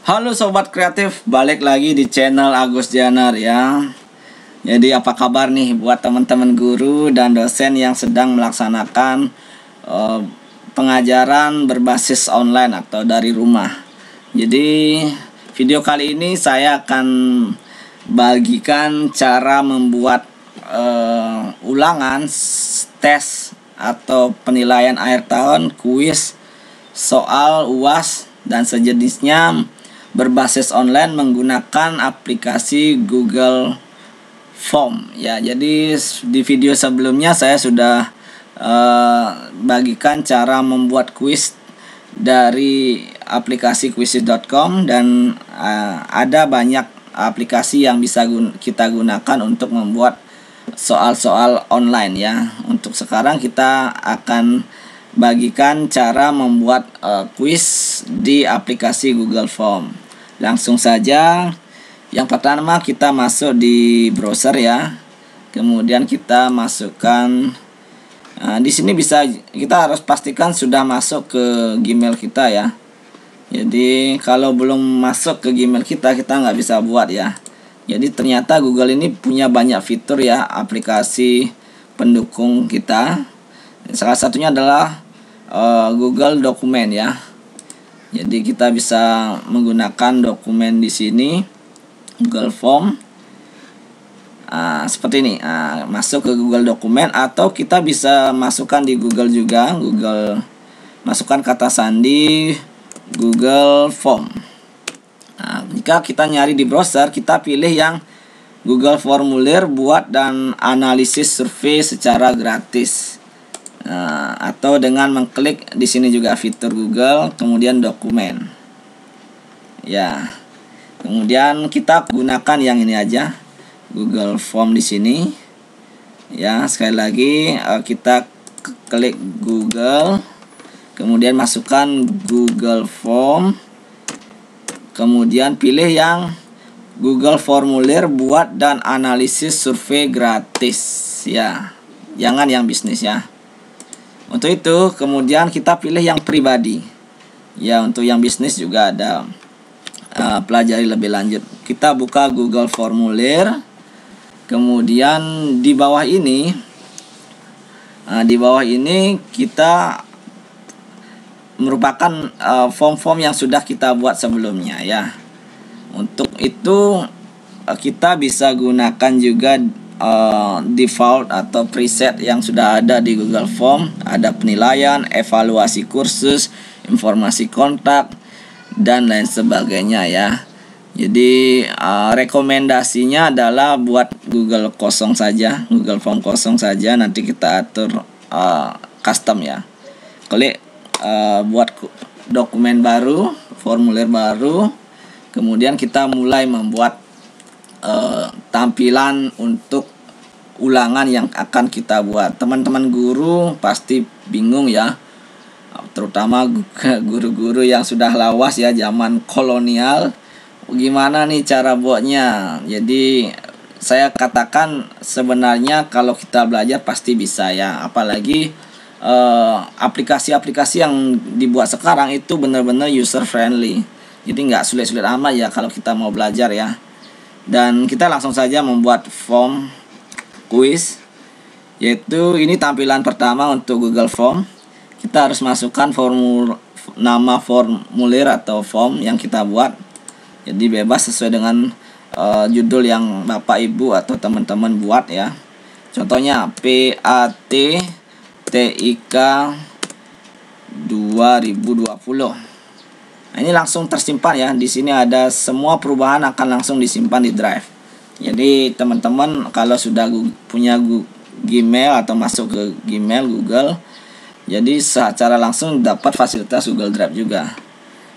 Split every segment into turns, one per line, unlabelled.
Halo Sobat Kreatif, balik lagi di channel Agus Janar ya. Jadi apa kabar nih buat teman-teman guru dan dosen yang sedang melaksanakan pengajaran berbasis online atau dari rumah. Jadi video kali ini saya akan bagikan cara membuat ulangan tes atau penilaian akhir tahun, kuis, soal UAS dan sejenisnya berbasis online menggunakan aplikasi Google Form ya. Jadi di video sebelumnya saya sudah bagikan cara membuat kuis dari aplikasi quizizz.com dan ada banyak aplikasi yang bisa kita gunakan untuk membuat soal-soal online ya. Untuk sekarang kita akan bagikan cara membuat kuis di aplikasi Google Form. Langsung saja, yang pertama kita masuk di browser ya. Kemudian kita masukkan di sini kita harus pastikan sudah masuk ke Gmail kita ya. Jadi kalau belum masuk ke Gmail kita nggak bisa buat ya. Jadi ternyata Google ini punya banyak fitur ya, aplikasi pendukung kita. Salah satunya adalah Google Dokumen ya. Jadi kita bisa menggunakan dokumen di sini Google Form seperti ini. Masuk ke Google Dokumen atau kita bisa masukkan di Google juga. Masukkan kata sandi Google Form. Jika kita nyari di browser, kita pilih yang Google Formulir buat dan analisis survei secara gratis. Atau dengan mengklik di sini juga fitur Google, kemudian dokumen. Ya. Kemudian kita gunakan yang ini aja, Google Form di sini. Ya, sekali lagi kita klik Google, kemudian masukkan Google Form. Kemudian pilih yang Google Formulir buat dan analisis survei gratis ya. Jangan yang bisnis ya. Untuk itu kemudian kita pilih yang pribadi. Ya, untuk yang bisnis juga ada pelajari lebih lanjut. Kita buka Google Formulir. Kemudian di bawah ini kita merupakan form-form yang sudah kita buat sebelumnya ya. Untuk itu kita bisa gunakan juga default atau preset yang sudah ada di Google Form. Ada penilaian, evaluasi kursus, informasi kontak, dan lain sebagainya ya. Jadi rekomendasinya adalah buat Google kosong saja, Google Form kosong saja. Nanti kita atur custom ya. Klik buat dokumen baru, formulir baru. Kemudian kita mulai membuat tampilan untuk ulangan yang akan kita buat. Teman-teman guru pasti bingung ya, terutama guru-guru yang sudah lawas ya zaman kolonial. Gimana nih cara buatnya? Jadi saya katakan sebenarnya kalau kita belajar pasti bisa ya. Apalagi aplikasi-aplikasi yang dibuat sekarang itu benar-benar user friendly. Jadi nggak sulit-sulit amat ya kalau kita mau belajar ya. Dan kita langsung saja membuat form quiz, yaitu ini tampilan pertama untuk Google Form. Kita harus masukkan nama formulir atau form yang kita buat. Jadi bebas sesuai dengan judul yang Bapak Ibu atau teman-teman buat ya. Contohnya PAT-TIK 2020. Ini langsung tersimpan ya. Di sini ada semua perubahan akan langsung disimpan di drive. Jadi teman-teman kalau sudah punya Gmail atau masuk ke Gmail Google, jadi secara langsung dapat fasilitas Google Drive juga.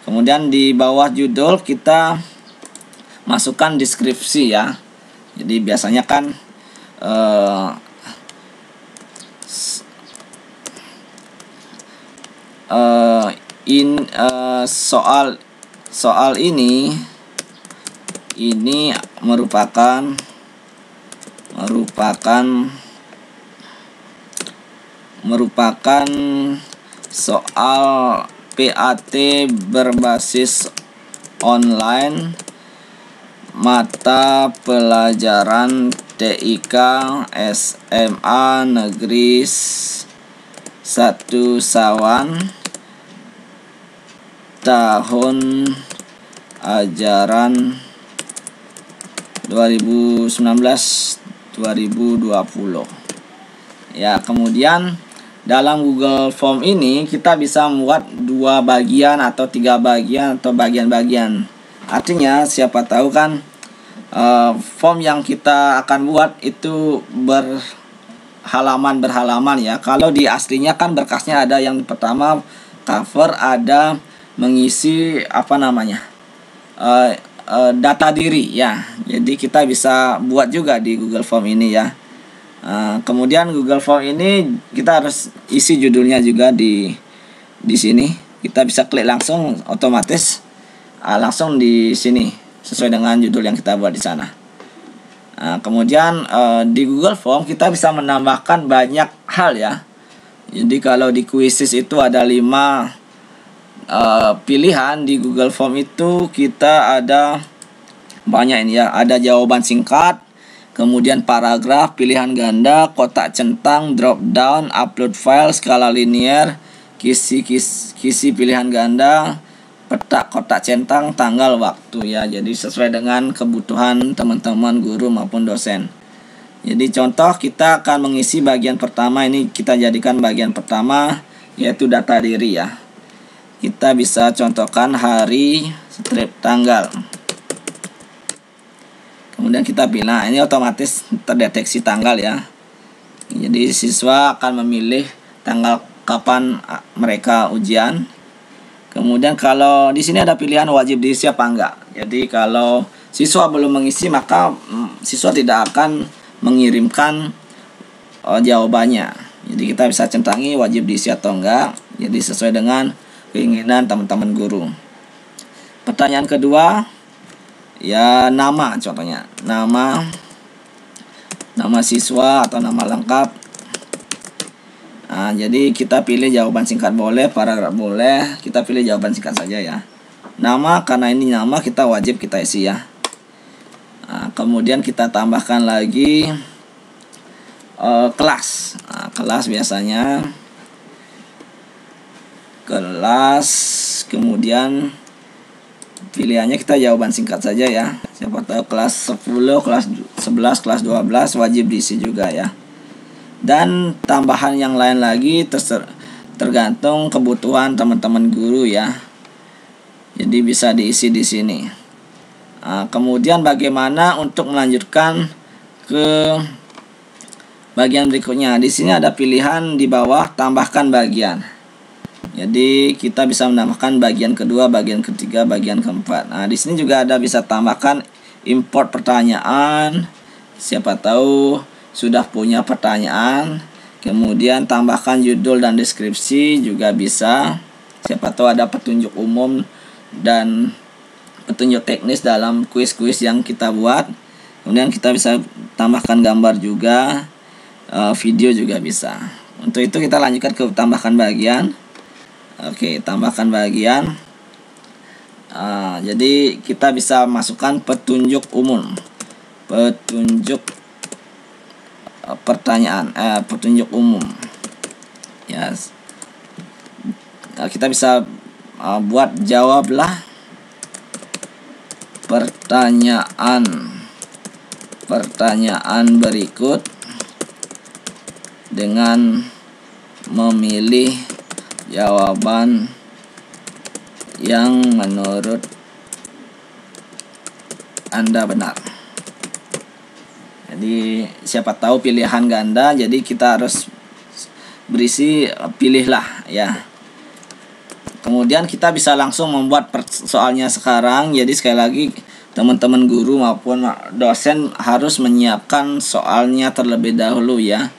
Kemudian di bawah judul kita masukkan deskripsi ya. Jadi biasanya kan soal ini merupakan soal PAT berbasis online mata pelajaran TIK SMA Negeri 1 Sawan tahun ajaran 2019-2020. Ya, kemudian dalam Google Form ini kita bisa membuat 2 bagian atau 3 bagian atau bagian-bagian. Artinya siapa tahu kan form yang kita akan buat itu berhalaman ya. Kalau di aslinya kan berkasnya ada yang pertama cover, ada mengisi data diri ya. Jadi kita bisa buat juga di Google Form ini ya. Kemudian Google Form ini kita harus isi judulnya juga di sini. Kita bisa klik langsung, otomatis langsung di sini sesuai dengan judul yang kita buat di sana. Kemudian di Google Form kita bisa menambahkan banyak hal ya. Jadi kalau di quizzes itu ada 5 pilihan, di Google Form itu kita ada banyak ini ya. Ada jawaban singkat, kemudian paragraf, pilihan ganda, kotak centang, drop down, upload file, skala linear, kisi pilihan ganda, peta, kotak centang, tanggal, waktu ya. Jadi sesuai dengan kebutuhan teman-teman guru maupun dosen. Jadi contoh kita akan mengisi bagian pertama ini, kita jadikan bagian pertama yaitu data diri ya. Kita bisa contohkan hari, strip tanggal. Kemudian kita pilih, nah ini otomatis terdeteksi tanggal ya. Jadi siswa akan memilih tanggal kapan mereka ujian. Kemudian kalau di sini ada pilihan wajib diisi apa enggak. Jadi kalau siswa belum mengisi maka siswa tidak akan mengirimkan jawabannya. Jadi kita bisa centangi wajib diisi atau enggak. Jadi sesuai dengan keinginan teman-teman guru. Pertanyaan kedua ya, nama, contohnya nama siswa atau nama lengkap. Nah, jadi kita pilih jawaban singkat boleh, paragraf boleh, kita pilih jawaban singkat saja ya. Nama, karena ini nama kita wajib kita isi ya. Nah, kemudian kita tambahkan lagi kelas. Nah, kelas biasanya kelas, kemudian pilihannya kita jawaban singkat saja ya. Siapa tahu kelas 10, kelas 11, kelas 12 wajib diisi juga ya. Dan tambahan yang lain lagi tergantung kebutuhan teman-teman guru ya. Jadi bisa diisi di sini. Nah, kemudian bagaimana untuk melanjutkan ke bagian berikutnya? Di sini ada pilihan di bawah tambahkan bagian. Jadi kita bisa menambahkan bagian kedua, bagian ketiga, bagian keempat. Nah, di sini juga ada bisa tambahkan import pertanyaan. Siapa tahu sudah punya pertanyaan. Kemudian tambahkan judul dan deskripsi juga bisa. Siapa tahu ada petunjuk umum dan petunjuk teknis dalam kuis-kuis yang kita buat. Kemudian kita bisa tambahkan gambar juga, video juga bisa. Untuk itu kita lanjutkan ke tambahkan bagian. Oke, tambahkan bagian. Jadi kita bisa masukkan petunjuk umum, petunjuk pertanyaan, petunjuk umum. Ya, kita bisa buat jawablah pertanyaan berikut dengan memilih jawaban yang menurut Anda benar. Jadi siapa tahu pilihan ganda, jadi kita harus berisi pilihlah ya. Kemudian kita bisa langsung membuat soalnya sekarang. Jadi sekali lagi teman-teman guru maupun dosen harus menyiapkan soalnya terlebih dahulu ya,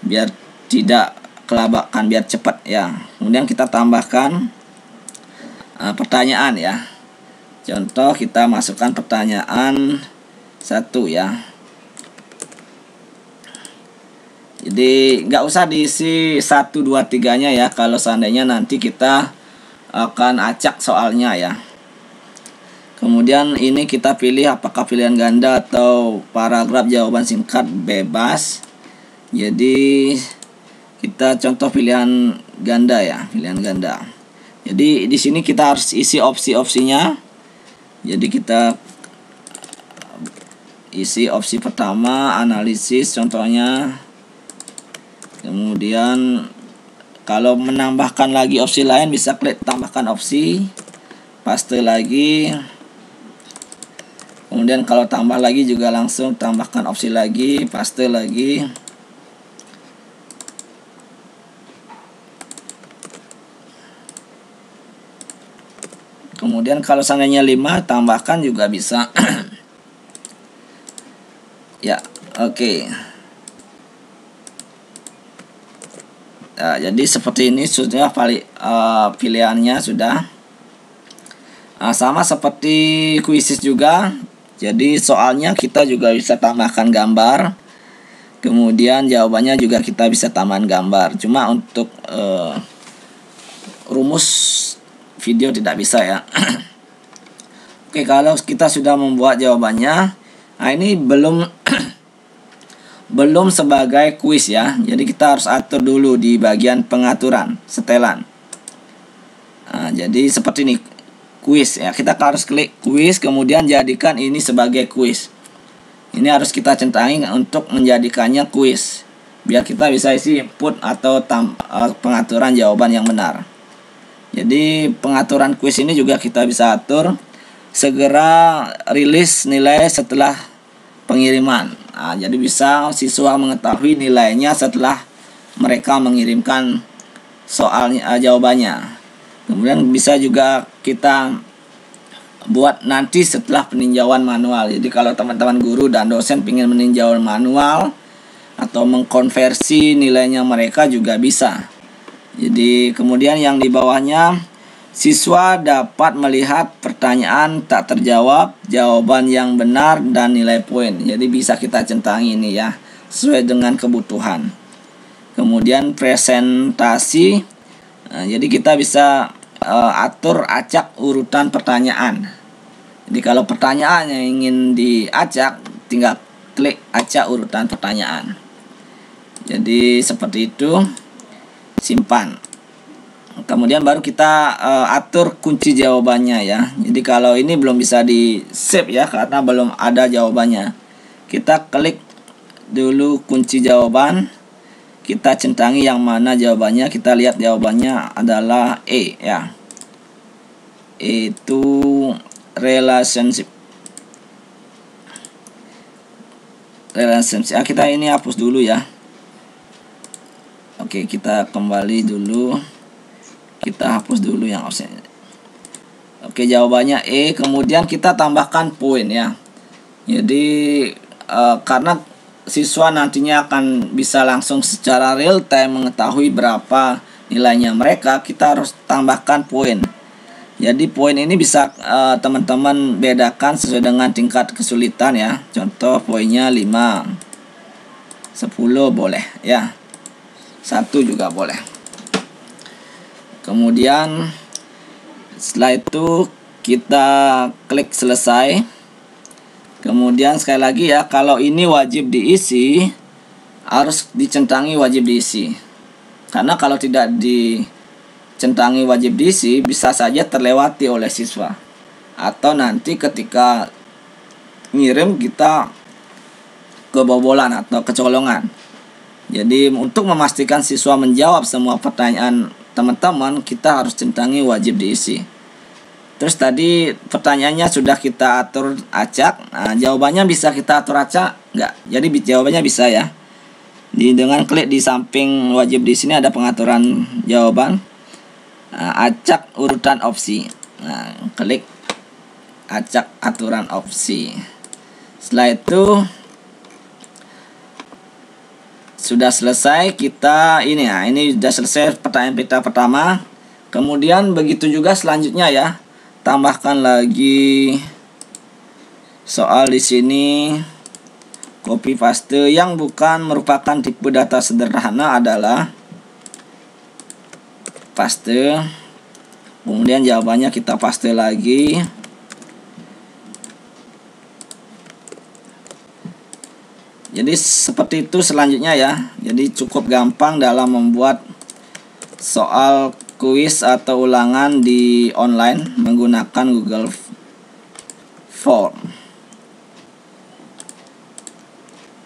biar tidak kelabakan, biar cepat ya. Kemudian kita tambahkan pertanyaan ya. Contoh kita masukkan pertanyaan 1 ya. Jadi nggak usah diisi 1, 2, 3-nya ya. Kalau seandainya nanti kita akan acak soalnya ya. Kemudian ini kita pilih apakah pilihan ganda atau paragraf jawaban singkat, bebas. Jadi kita contoh pilihan ganda ya, pilihan ganda. Jadi di sini kita harus isi opsi-opsinya. Jadi kita isi opsi pertama, analisis contohnya. Kemudian kalau menambahkan lagi opsi lain bisa klik tambahkan opsi, paste lagi. Kemudian kalau tambah lagi juga langsung tambahkan opsi lagi, paste lagi. Kemudian kalau seandainya 5 tambahkan juga bisa. Ya, oke. Nah, jadi seperti ini sudah pilihannya sudah. Sama seperti kuisis juga. Jadi soalnya kita juga bisa tambahkan gambar. Kemudian jawabannya juga kita bisa tambahkan gambar. Cuma untuk rumus video tidak bisa ya. Oke, kalau kita sudah membuat jawabannya, nah ini belum belum sebagai kuis ya. Jadi kita harus atur dulu di bagian pengaturan, setelan. Nah, jadi seperti ini. Kuis ya, kita harus klik kuis, kemudian jadikan ini sebagai kuis. Ini harus kita centangi untuk menjadikannya kuis, biar kita bisa isi input atau pengaturan jawaban yang benar. Jadi pengaturan kuis ini juga kita bisa atur segera rilis nilai setelah pengiriman. Nah, jadi bisa siswa mengetahui nilainya setelah mereka mengirimkan soalnya, jawabannya. Kemudian bisa juga kita buat nanti setelah peninjauan manual. Jadi kalau teman-teman guru dan dosen ingin meninjau manual atau mengkonversi nilainya mereka juga bisa. Jadi kemudian yang di bawahnya, siswa dapat melihat pertanyaan tak terjawab, jawaban yang benar, dan nilai poin. Jadi bisa kita centangi ini ya, sesuai dengan kebutuhan. Kemudian presentasi. Nah, jadi kita bisa atur acak urutan pertanyaan. Jadi kalau pertanyaan yang ingin diacak, tinggal klik acak urutan pertanyaan. Jadi seperti itu, simpan. Kemudian baru kita atur kunci jawabannya ya. Jadi kalau ini belum bisa di save ya, karena belum ada jawabannya. Kita klik dulu kunci jawaban. Kita centangi yang mana jawabannya. Kita lihat jawabannya adalah E ya. Itu relationship. Kita ini hapus dulu ya. Oke, kita kembali dulu. Kita hapus dulu yang opsi. Oke, jawabannya E. Kemudian kita tambahkan poin ya. Jadi karena siswa nantinya akan bisa langsung secara real time mengetahui berapa nilainya mereka, kita harus tambahkan poin. Jadi poin ini bisa teman-teman bedakan sesuai dengan tingkat kesulitan ya. Contoh poinnya 5, 10 boleh ya, 1 juga boleh. Kemudian setelah itu kita klik selesai. Kemudian sekali lagi ya, kalau ini wajib diisi, harus dicentangi wajib diisi. Karena kalau tidak dicentangi wajib diisi, bisa saja terlewati oleh siswa. Atau nanti ketika ngirim kita kebobolan atau kecolongan. Jadi untuk memastikan siswa menjawab semua pertanyaan teman-teman, kita harus centangi wajib diisi. Terus tadi pertanyaannya sudah kita atur acak. Nah, jawabannya bisa kita atur acak enggak? Jadi jawabannya bisa ya. Dengan klik di samping wajib di sini ada pengaturan jawaban. Acak urutan opsi. Nah, klik acak aturan opsi. Setelah itu sudah selesai, kita ini ya, ini sudah selesai pertanyaan kita pertama. Kemudian begitu juga selanjutnya ya. Tambahkan lagi soal di sini, copy paste. Yang bukan merupakan tipe data sederhana adalah paste. Kemudian jawabannya kita paste lagi. Jadi seperti itu selanjutnya ya. Jadi cukup gampang dalam membuat soal kuis atau ulangan di online menggunakan Google Form.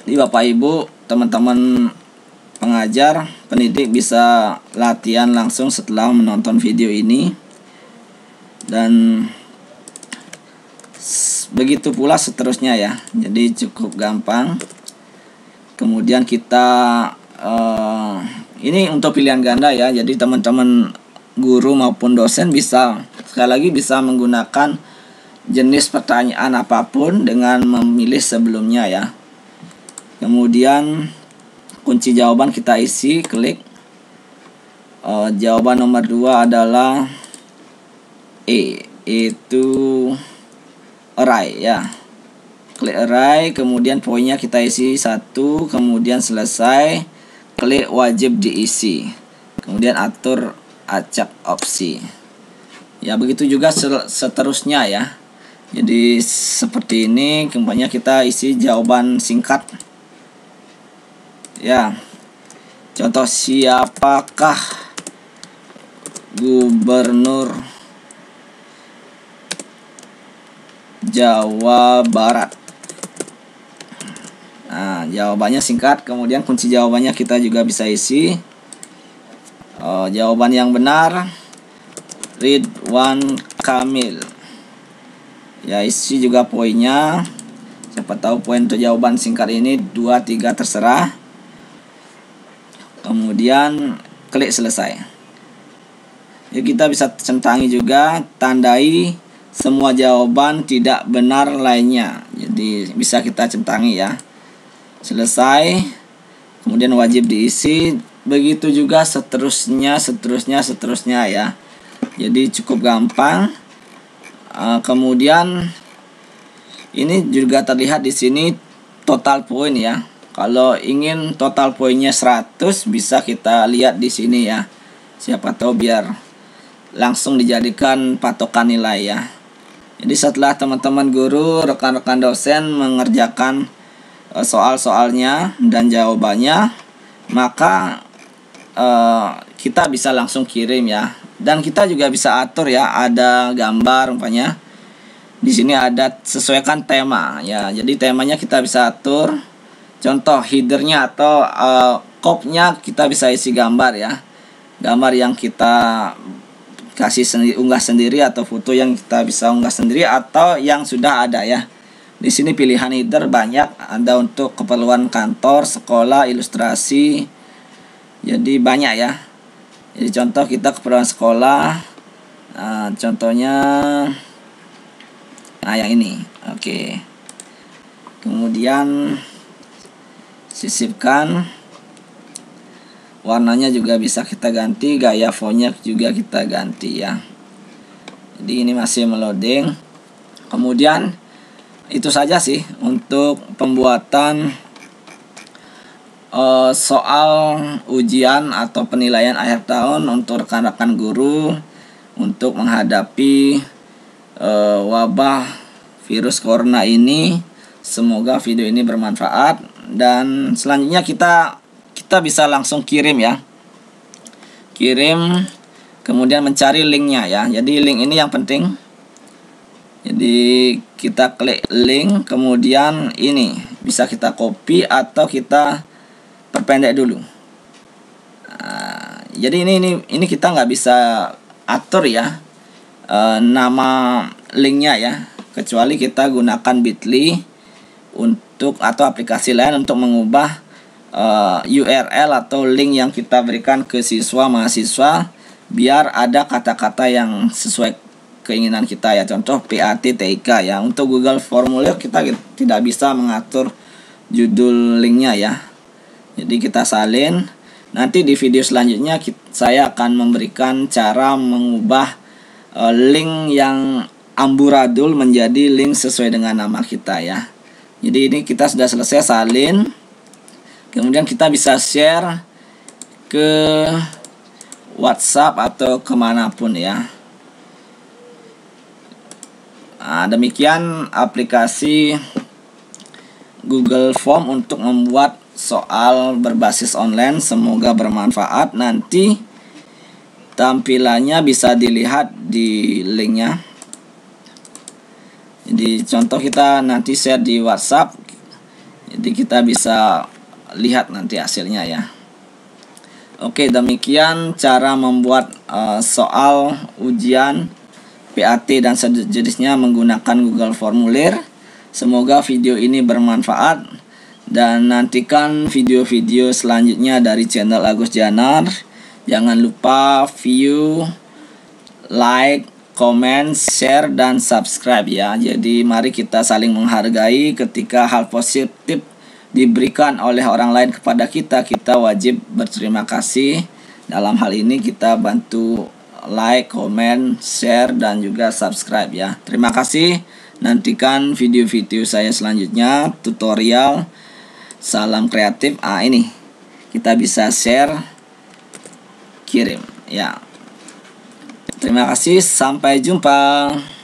Jadi Bapak Ibu, teman-teman pengajar, pendidik bisa latihan langsung setelah menonton video ini. Dan begitu pula seterusnya ya. Jadi cukup gampang. Kemudian kita ini untuk pilihan ganda ya. Jadi teman-teman guru maupun dosen bisa sekali lagi bisa menggunakan jenis pertanyaan apapun dengan memilih sebelumnya ya. Kemudian kunci jawaban kita isi, klik. Jawaban nomor 2 adalah E, itu array ya. Klik array, kemudian poinnya kita isi 1, kemudian selesai, klik wajib diisi, kemudian atur acak opsi. Ya begitu juga seterusnya ya. Jadi seperti ini, kemudian kita isi jawaban singkat. Ya. Contoh, siapakah gubernur Jawa Barat? Nah, jawabannya singkat, kemudian kunci jawabannya kita juga bisa isi. Jawaban yang benar Ridwan Kamil. Ya, isi juga poinnya. Siapa tahu poin untuk jawaban singkat ini 2, 3 terserah. Kemudian klik selesai. Ya, kita bisa centangi juga, tandai semua jawaban tidak benar lainnya. Jadi bisa kita centangi ya. Selesai. Kemudian wajib diisi. Begitu juga seterusnya ya. Jadi cukup gampang. Kemudian ini juga terlihat di sini total poin ya. Kalau ingin total poinnya 100 bisa kita lihat di sini ya. Siapa tahu biar langsung dijadikan patokan nilai ya. Jadi setelah teman-teman guru, rekan-rekan dosen mengerjakan soal-soalnya dan jawabannya, maka kita bisa langsung kirim ya. Dan kita juga bisa atur ya, ada gambar umpamanya. Di sini ada sesuaikan tema ya. Jadi temanya kita bisa atur. Contoh headernya atau kopnya kita bisa isi gambar ya. Gambar yang kita kasih unggah sendiri atau foto yang kita bisa unggah sendiri atau yang sudah ada ya. Di sini pilihan header banyak, ada untuk keperluan kantor, sekolah, ilustrasi. Jadi banyak ya. Jadi contoh kita keperluan sekolah. Contohnya yang ini. Oke. Kemudian sisipkan. Warnanya juga bisa kita ganti, gaya fontnya juga kita ganti ya. Jadi ini masih meloading. Kemudian itu saja sih untuk pembuatan soal ujian atau penilaian akhir tahun untuk rekan-rekan guru untuk menghadapi wabah virus corona ini. Semoga video ini bermanfaat, dan selanjutnya kita bisa langsung kirim ya. Kirim, kemudian mencari linknya ya. Jadi link ini yang penting. Jadi kita klik link, kemudian ini bisa kita copy atau kita perpendek dulu. Jadi ini kita nggak bisa atur ya nama linknya ya, kecuali kita gunakan Bitly untuk atau aplikasi lain untuk mengubah URL atau link yang kita berikan ke siswa mahasiswa biar ada kata-kata yang sesuai keinginan kita ya. Contoh PATTIK ya. Untuk Google Formulir kita tidak bisa mengatur judul linknya ya. Jadi kita salin. Nanti di video selanjutnya saya akan memberikan cara mengubah link yang amburadul menjadi link sesuai dengan nama kita ya. Jadi ini kita sudah selesai salin. Kemudian kita bisa share ke WhatsApp atau kemanapun ya. Demikian aplikasi Google Form untuk membuat soal berbasis online. Semoga bermanfaat. Nanti tampilannya bisa dilihat di linknya. Jadi contoh kita nanti share di WhatsApp, jadi kita bisa lihat nanti hasilnya ya. Oke, demikian cara membuat soal ujian PAT dan sejenisnya menggunakan Google Formulir. Semoga video ini bermanfaat, dan nantikan video-video selanjutnya dari channel Agus Janar. Jangan lupa view, like, comment, share, dan subscribe ya. Jadi mari kita saling menghargai. Ketika hal positif diberikan oleh orang lain kepada kita, kita wajib berterima kasih. Dalam hal ini kita bantu like, comment, share, dan juga subscribe ya. Terima kasih. Nantikan video-video saya selanjutnya, tutorial. Salam kreatif. Ini kita bisa share, kirim ya. Terima kasih, sampai jumpa.